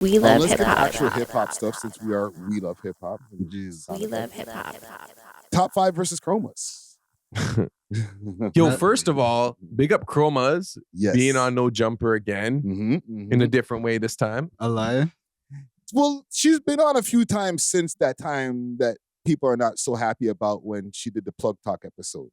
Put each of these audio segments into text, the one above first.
We love let's hip get hop. actual hip hop stuff since we love hip hop. We love hip hop. Top 5 versus Chromazz. Yo, first of all, big up Chromazz Yes. being on No Jumper again in a different way this time. A lie? Well, she's been on a few times since that time that people are not so happy about when she did the Plug Talk episode.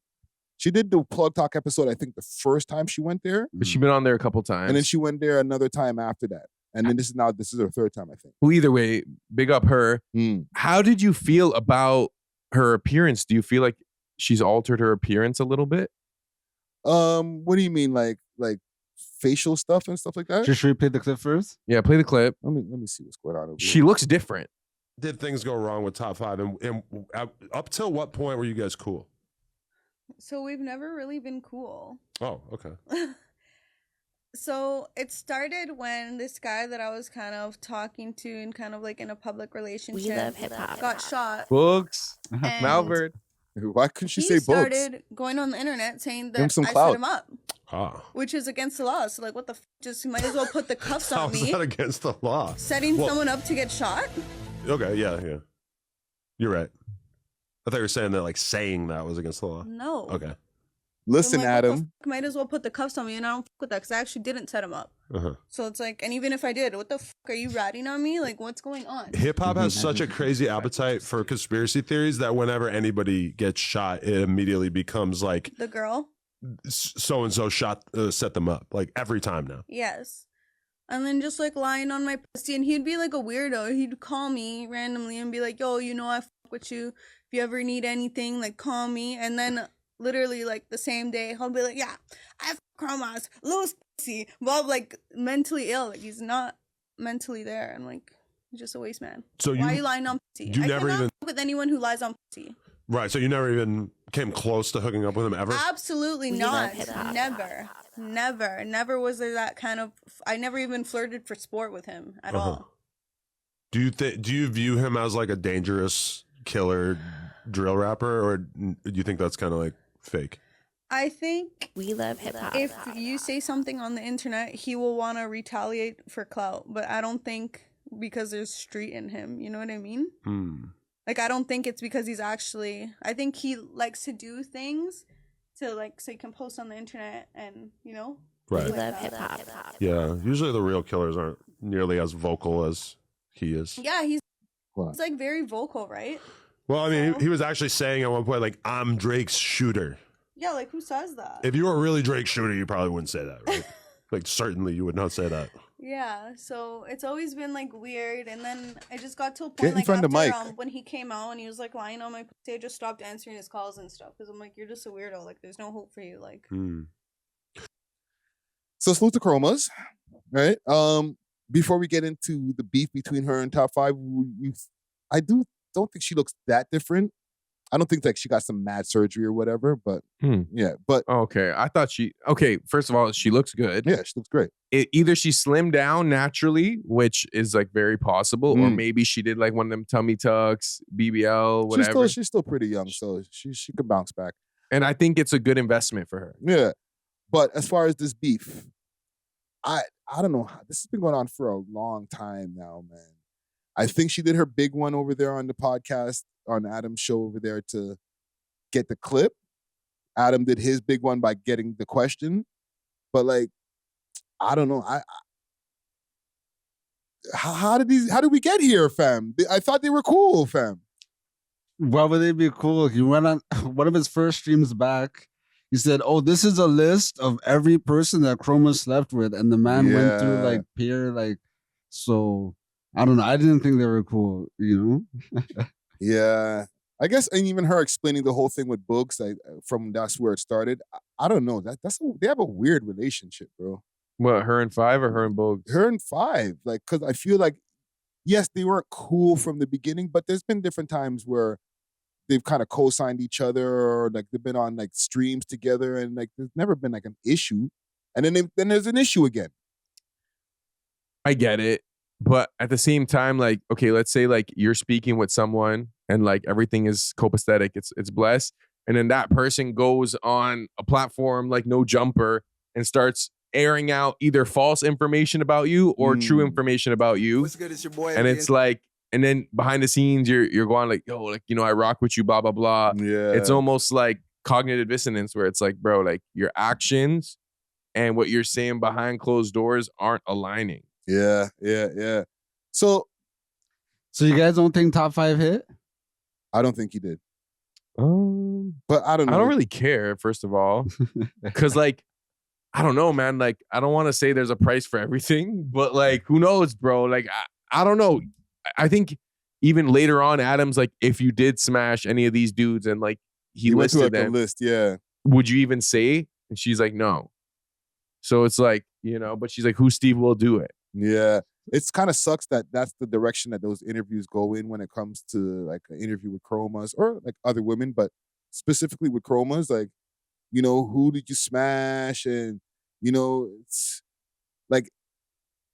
She did the Plug Talk episode, I think, the first time she went there. But she's been on there a couple times. And then she went there another time after that. And then this is her third time, I think. Well, either way, big up her. How did you feel about her appearance? Do you feel like she's altered her appearance a little bit? What do you mean, like facial stuff and stuff like that? Should we play the clip first? Yeah, play the clip. Let me see what's going on over She looks different. Did things go wrong with Top 5? And up till what point were you guys cool? So we've never really been cool. Oh, okay. So it started when this guy that I was kind of talking to and kind of like in a public relationship We love hip hop. got shot. Books. And Malvern. Why couldn't she he say books? started going on the internet saying Give him that some I clout. set him up, Ah. which is against the law. So like, what the just you might as well put the cuffs on How's me. that against the law? Setting Well- someone up to get shot. Okay, yeah. You're right. I thought you were saying that like saying that was against the law. No. Okay. Listen, I'm like, what the Adam. might as well put the cuffs on me, and I don't fuck with that because I actually didn't set him up. So it's like, and even if I did, what the fuck are you ratting on me? Like, what's going on? Hip hop has such a crazy appetite for conspiracy theories that whenever anybody gets shot, it immediately becomes like The girl. so and so shot set them up like every time now. Yes. And then just like lying on my pussy, and he'd be like a weirdo. He'd call me randomly and be like, yo, you know I fuck with you. If you ever need anything, like call me. And then literally like the same day, he'll be like, yeah, I fuck Chromazz, Louis pussy. Well, like mentally ill. Like he's not mentally there. And like, he's just a waste man. So why are you lying on pussy? you I never cannot even- fuck with anyone who lies on pussy. Right. So you never even came close to hooking up with him ever? Absolutely We not. love hip-hop. Never was there that kind of. I never even flirted for sport with him at all. Do you view him as like a dangerous killer drill rapper, or do you think that's kind of like fake? I think We love hip hop. if you say something on the internet, he will want to retaliate for clout. But I don't think because there's street in him. You know what I mean? Like, I don't think it's because he's actually. I think he likes to do things to like so he can post on the internet and Right. We like love that. hip hop. Yeah. Usually the real killers aren't nearly as vocal as he is. Yeah, he's What? like very vocal, right? Well, I mean, he was actually saying at one point like, "I'm Drake's shooter." Yeah, like who says that? If you were really Drake's shooter, you probably wouldn't say that, right? Like certainly you would not say that. Yeah, so it's always been like weird, and then I just got to a Get point in like front of the after mic. when he came out and he was like lying on my pussy, I just stopped answering his calls and stuff because I'm like, you're just a weirdo. Like, there's no hope for you. Like, So salute to Chromazz, right? Before we get into the beef between her and Top 5, I don't think she looks that different. I don't think like she got some mad surgery or whatever, but yeah. But Okay. I thought first of all, she looks good. yeah, she looks great. Either she slimmed down naturally, which is like very possible, or maybe she did like one of them tummy tucks, BBL, whatever. She's still pretty young, so she could bounce back. And I think it's a good investment for her. Yeah. But as far as this beef, I don't know. This has been going on for a long time now, man. I think she did her big one over there on the podcast, on Adam's show over there to get the clip. Adam did his big one by getting the question. But like, I don't know. How did we get here, fam? I thought they were cool, fam. Why would they be cool? He went on one of his first streams back. He said, "Oh, this is a list of every person that Chromazz slept with," and the man went through like peer, like. So I don't know. I didn't think they were cool, you know. Yeah, I guess, and even her explaining the whole thing with Books, from that's where it started. I don't know. They have a weird relationship, bro. What, her and 5 or her and Bogues? Her and 5, like, because I feel like, yes, they weren't cool from the beginning, but there's been different times where they've kind of co-signed each other, or like they've been on like streams together, and like there's never been like an issue, and then there's an issue again. I get it. But at the same time, like, okay, let's say like you're speaking with someone and like everything is copacetic, it's blessed. And then that person goes on a platform like No Jumper and starts airing out either false information about you or true information about you. What's good? It's your boy. And it's like, and then behind the scenes, you're going like, yo, like, you know, I rock with you, blah, blah, blah. Yeah. It's almost like cognitive dissonance where it's like, bro, like your actions and what you're saying behind closed doors aren't aligning. Yeah. So you guys don't think Top 5 hit? I don't think he did. But I don't know. I don't really care, first of all. Because like, I don't know, man. Like, I don't want to say there's a price for everything, but like, who knows, bro? Like, I don't know. I think even later on, Adam's like, if you did smash any of these dudes and like he went to listed like them, a list, yeah. would you even say? And she's like, no. So it's like, you know, but she's like, who Steve will do it? Yeah. It's kind of sucks that that's the direction that those interviews go in when it comes to like an interview with Chromazz or like other women, but specifically with Chromazz, like, you know, who did you smash? And, you know, it's like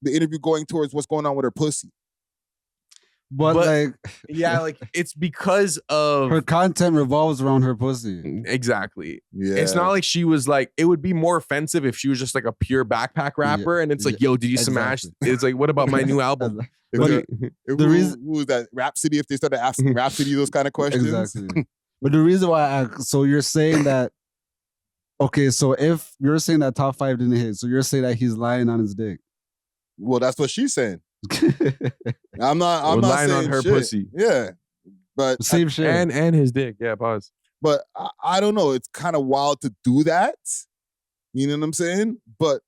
the interview going towards what's going on with her pussy. But like, yeah, like it's because of her content revolves around her pussy. Exactly. Yeah. It's not like she was like, it would be more offensive if she was just like a pure backpack rapper. And it's like, yo, did you smash? It's like, what about my new album? Who reason was that? Rhapsody, if they started asking Rhapsody those kind of questions. Exactly. But the reason why so you're saying that, okay, so if you're saying that Top 5 didn't hit, so you're saying that he's lying on his dick. Well, that's what she's saying. I'm not lying saying on her shit. Pussy. Yeah. But same shit. And his dick. Yeah, pause. But I don't know. It's kind of wild to do that. You know what I'm saying? But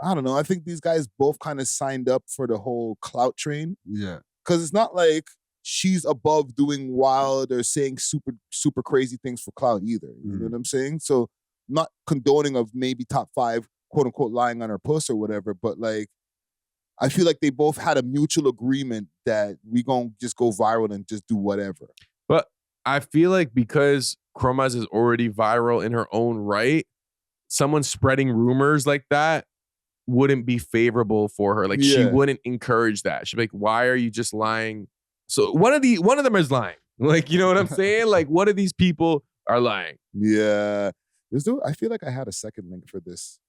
I don't know. I think these guys both kind of signed up for the whole clout train. Yeah. Because it's not like she's above doing wild or saying super crazy things for clout either. You know what I'm saying? So not condoning of maybe Top 5, quote unquote, lying on her puss or whatever, but like, I feel like they both had a mutual agreement that we gonna just go viral and just do whatever. But I feel like because Chromazz is already viral in her own right, someone spreading rumors like that wouldn't be favorable for her. Like she wouldn't encourage that. She'd be like, why are you just lying? So one of them is lying. Like, you know what I'm saying? Like one of these people are lying. Yeah. I feel like I had a second link for this.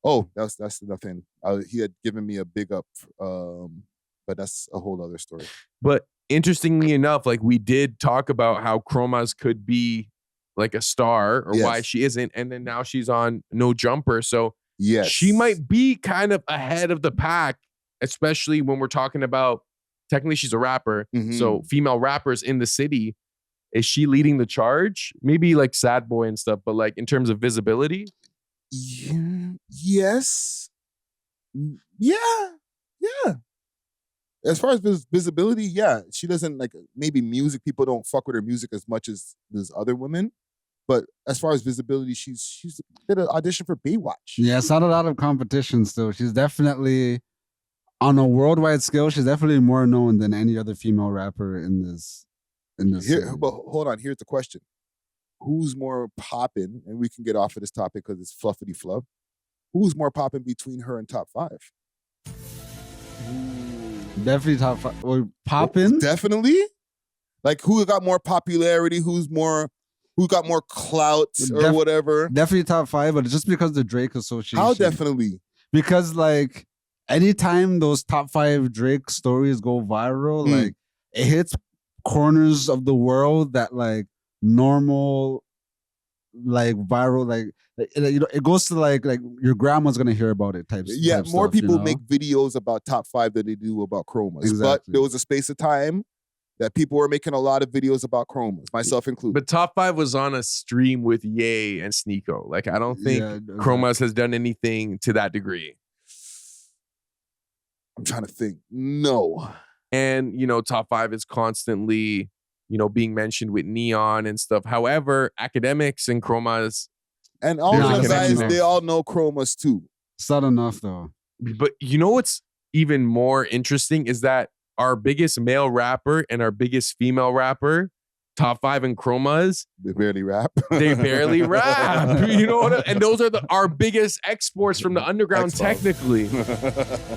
Oh, that's nothing. He had given me a big up, but that's a whole other story. But interestingly enough, like we did talk about how Chromazz could be like a star or why she isn't, and then now she's on No Jumper, so she might be kind of ahead of the pack, especially when we're talking about technically she's a rapper, so female rappers in the city. Is she leading the charge? Maybe like Sad Boy and stuff, but like in terms of visibility. Yes. Yeah. As far as visibility, yeah. She doesn't like, maybe music, people don't fuck with her music as much as there's other women. But as far as visibility, she's did an audition for Baywatch. Yeah, it's not a lot of competition still. She's definitely, on a worldwide scale, she's definitely more known than any other female rapper in this. But hold on, here's the question. Who's more poppin', and we can get off of this topic because it's fluffity fluff. Who's more poppin' between her and Top 5? Definitely Top 5. Or poppin'? Definitely? Like who got more popularity, who got more clout or whatever? Definitely Top 5, but just because the Drake association. How definitely? Because like anytime those Top 5 Drake stories go viral, like it hits corners of the world that like normal, like viral, like you know, it goes to like your grandma's gonna hear about it type. Yeah, type more stuff, people you know? make videos about Top 5 than they do about Chromazz. Exactly. But there was a space of time that people were making a lot of videos about Chromazz, myself included. But Top 5 was on a stream with Ye and Sneeko. Like I don't think Chromazz has done anything to that degree. I'm trying to think. No. And you know, Top 5 is constantly, you know, being mentioned with Neon and stuff. However, Academics and Chromazz, and all the guys, they all know Chromazz too. It's not enough though. But you know what's even more interesting is that our biggest male rapper and our biggest female rapper, Top 5 and Chromazz, they barely rap. They barely rap. You know what? And those are our biggest exports from the underground, technically.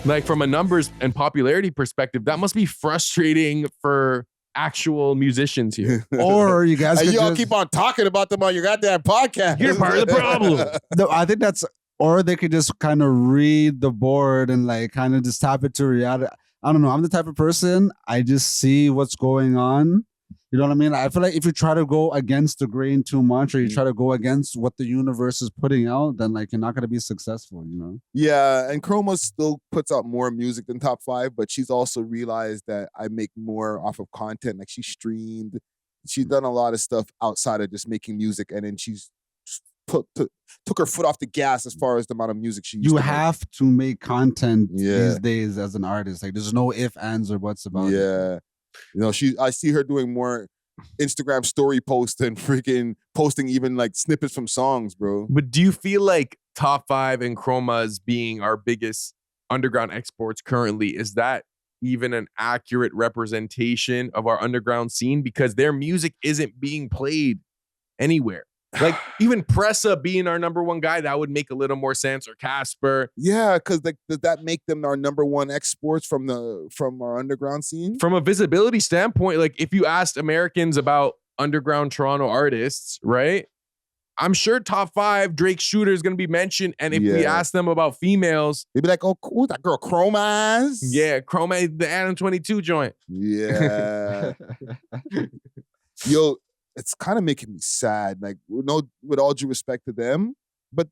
Like from a numbers and popularity perspective, that must be frustrating for actual musicians here. Or you guys, you all keep on talking about them on your goddamn podcast. You're part of the problem. No, I think that's or they could just kind of read the board and like kind of just tap it to reality. I don't know. I'm the type of person, I just see what's going on. You know what I mean? I feel like if you try to go against the grain too much, or you try to go against what the universe is putting out, then like you're not going to be successful, you know? Yeah, and Chromazz still puts out more music than Top 5, but she's also realized that I make more off of content. Like she streamed, she's done a lot of stuff outside of just making music, and then she's took her foot off the gas as far as the amount of music she used to have to make content these days as an artist. Like there's no ifs, ands, or buts about it. Yeah. You know, I see her doing more Instagram story posts and freaking posting even like snippets from songs, bro. But do you feel like Top 5 and Chromazz being our biggest underground exports currently, is that even an accurate representation of our underground scene? Because their music isn't being played anywhere. Like even Pressa being our number one guy, that would make a little more sense. Or Casper. Yeah, because like, does that make them our number one exports from our underground scene? From a visibility standpoint, like if you asked Americans about underground Toronto artists, right? I'm sure Top 5, Drake Shooter is going to be mentioned. And if we ask them about females, they'd be like, oh, cool, that girl Chromazz. Yeah, Chromazz, the Adam 22 joint. Yeah. Yo, it's kind of making me sad. Like, with all due respect to them, but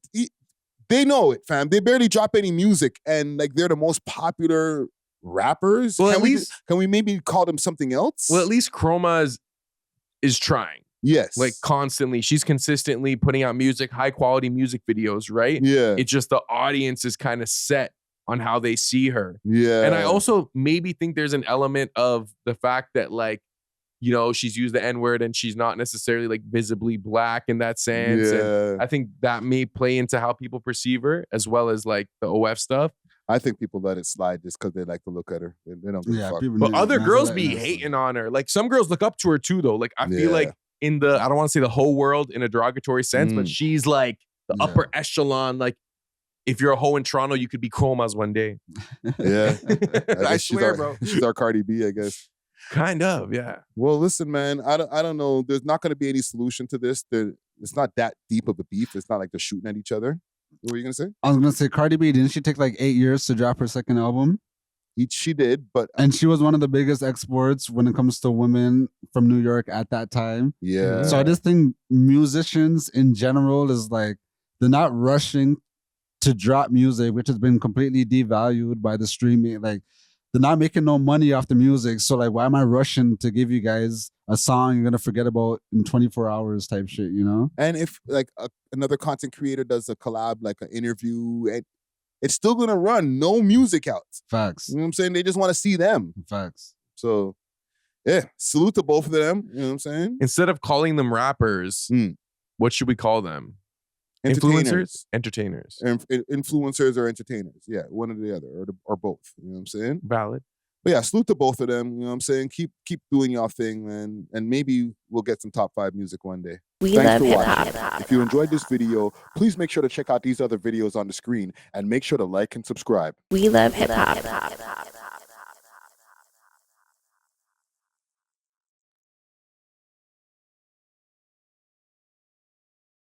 they know it, fam. They barely drop any music, and like they're the most popular rappers. Well, can we maybe call them something else? Well, at least Chromazz is trying. Yes. Like constantly. She's consistently putting out music, high quality music videos, right? Yeah. It's just the audience is kind of set on how they see her. Yeah. And I also maybe think there's an element of the fact that like, you know, she's used the N-word and she's not necessarily like visibly black in that sense. Yeah. And I think that may play into how people perceive her, as well as like the OF stuff. I think people let it slide just because they like to look at her. They don't give a fuck. But other girls be hating on her. Like some girls look up to her too, though. Like I feel like in the, I don't want to say the whole world in a derogatory sense, but she's like the upper echelon. Like if you're a hoe in Toronto, you could be Chromazz one day. Yeah. I swear, bro. She's our Cardi B, I guess. Kind of, yeah. Well, listen, man, I don't know. There's not going to be any solution to this. It's not that deep of a beef. It's not like they're shooting at each other. What were you going to say? I was going to say Cardi B, didn't she take like 8 years to drop her second album? She did, but... And she was one of the biggest exports when it comes to women from New York at that time. Yeah. So I just think musicians in general is like, they're not rushing to drop music, which has been completely devalued by the streaming. Like, they're not making no money off the music. So like, why am I rushing to give you guys a song you're going to forget about in 24 hours type shit, you know? And if like another content creator does a collab, like an interview, it's still going to run. No music out. Facts. You know what I'm saying? They just want to see them. Facts. So yeah, salute to both of them. You know what I'm saying? Instead of calling them rappers, what should we call them? Influencers? Entertainers. Influencers or entertainers. Yeah, one or the other, or both. You know what I'm saying? Valid. But yeah, salute to both of them. You know what I'm saying? Keep doing y'all thing, man. And maybe we'll get some Top 5 music one day. Thanks for watching. If you enjoyed this video, please make sure to check out these other videos on the screen and make sure to like and subscribe. We love hip hop.